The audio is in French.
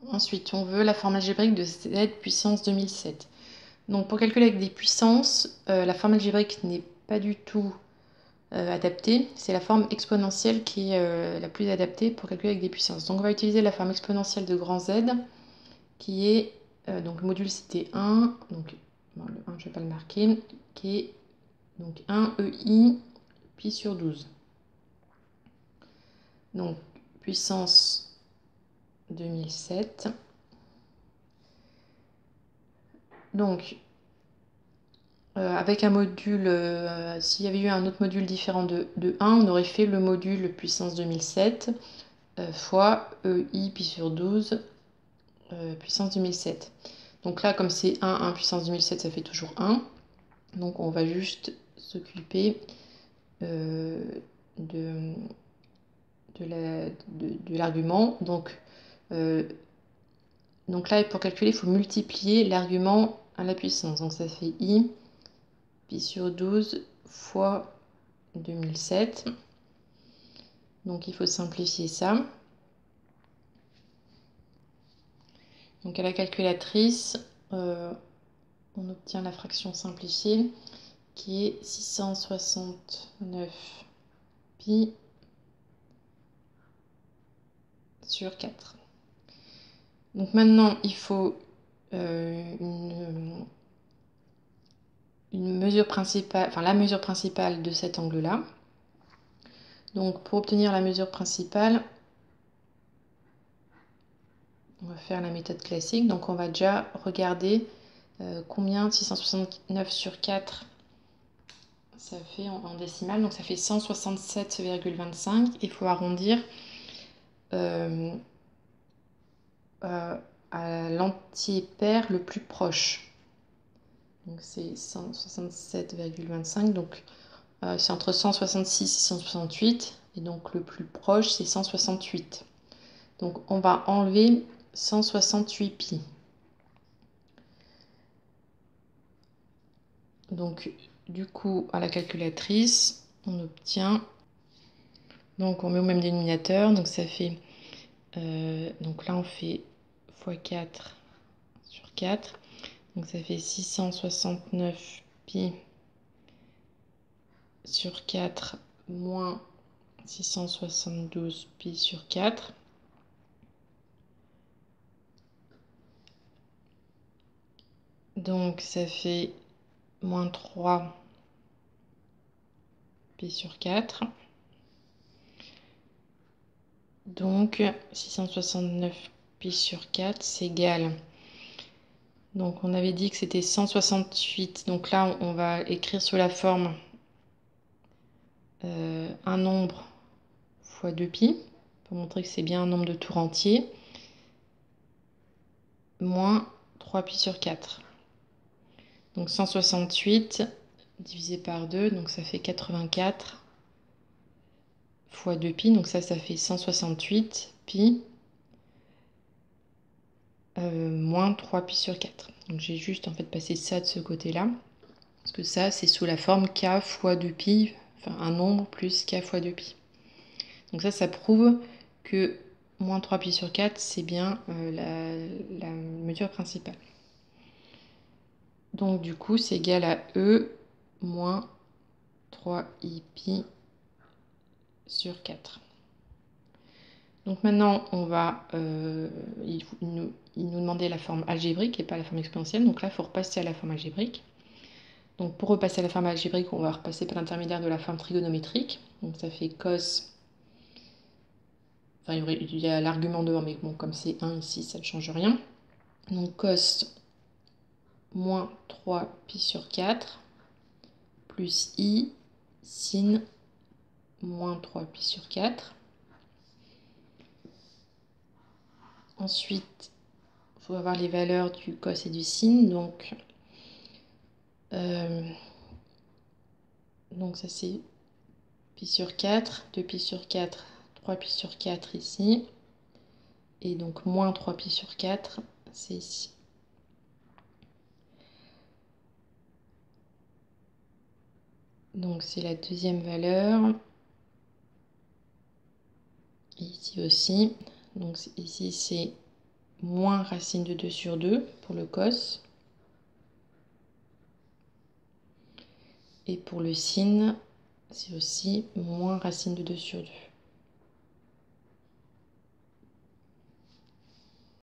Ensuite, on veut la forme algébrique de z puissance 2007. Donc pour calculer avec des puissances, la forme algébrique n'est pas du tout adaptée. C'est la forme exponentielle qui est la plus adaptée pour calculer avec des puissances. Donc on va utiliser la forme exponentielle de grand Z, qui est, donc le module c'était 1, donc bon, le 1 je ne vais pas le marquer, qui est donc 1 EI pi sur 12. Donc puissance 2007. Donc avec un module, s'il y avait eu un autre module différent de 1, on aurait fait le module puissance 2007 fois EI pi sur 12 puissance 2007. Donc là, comme c'est 1 puissance 2007, ça fait toujours 1. Donc on va juste s'occuper de l'argument. Donc là, pour calculer, il faut multiplier l'argument à la puissance. Donc ça fait I pi sur 12 fois 2007. Donc il faut simplifier ça. Donc à la calculatrice, on obtient la fraction simplifiée qui est 669 pi sur 4. Donc maintenant, il faut une mesure principale, enfin la mesure principale de cet angle-là. Donc pour obtenir la mesure principale, on va faire la méthode classique. Donc on va déjà regarder combien 669 sur 4 ça fait en décimale. Donc ça fait 167,25. Il faut arrondir à l'entier pair le plus proche. Donc c'est 167,25. Donc c'est entre 166 et 168. Et donc le plus proche, c'est 168. Donc on va enlever 168 pi. Donc du coup, à la calculatrice, on obtient... Donc on met au même dénominateur. Donc ça fait... donc là, on fait x 4 sur 4. Donc ça fait 669 pi sur 4 moins 672 pi sur 4. Donc ça fait moins 3 pi sur 4. Donc 669 pi sur 4, c'est égal. Donc on avait dit que c'était 168. Donc là, on va écrire sous la forme un nombre fois 2pi, pour montrer que c'est bien un nombre de tours entiers, moins 3pi sur 4. Donc 168 divisé par 2, donc ça fait 84 fois 2pi, donc ça fait 168 pi moins 3pi sur 4. Donc j'ai juste en fait passé ça de ce côté-là, parce que ça c'est sous la forme k fois 2pi, enfin un nombre plus k fois 2pi. Donc ça prouve que moins 3pi sur 4, c'est bien la mesure principale. Donc du coup, c'est égal à E moins 3i pi sur 4. Donc maintenant, il nous demandait la forme algébrique et pas la forme exponentielle. Donc là, il faut repasser à la forme algébrique. Donc pour repasser à la forme algébrique, on va repasser par l'intermédiaire de la forme trigonométrique. Donc ça fait cos... Enfin, il y a l'argument devant, mais bon, comme c'est 1 ici, ça ne change rien. Donc cos moins 3 pi sur 4 plus i sin moins 3 pi sur 4. Ensuite, il faut avoir les valeurs du cos et du sin. Donc ça c'est pi sur 4, 2 pi sur 4, 3 pi sur 4 ici. Et donc moins 3 pi sur 4, c'est ici. Donc c'est la deuxième valeur. Et ici aussi. Donc ici c'est moins racine de 2 sur 2 pour le cos. Et pour le sin, c'est aussi moins racine de 2 sur 2.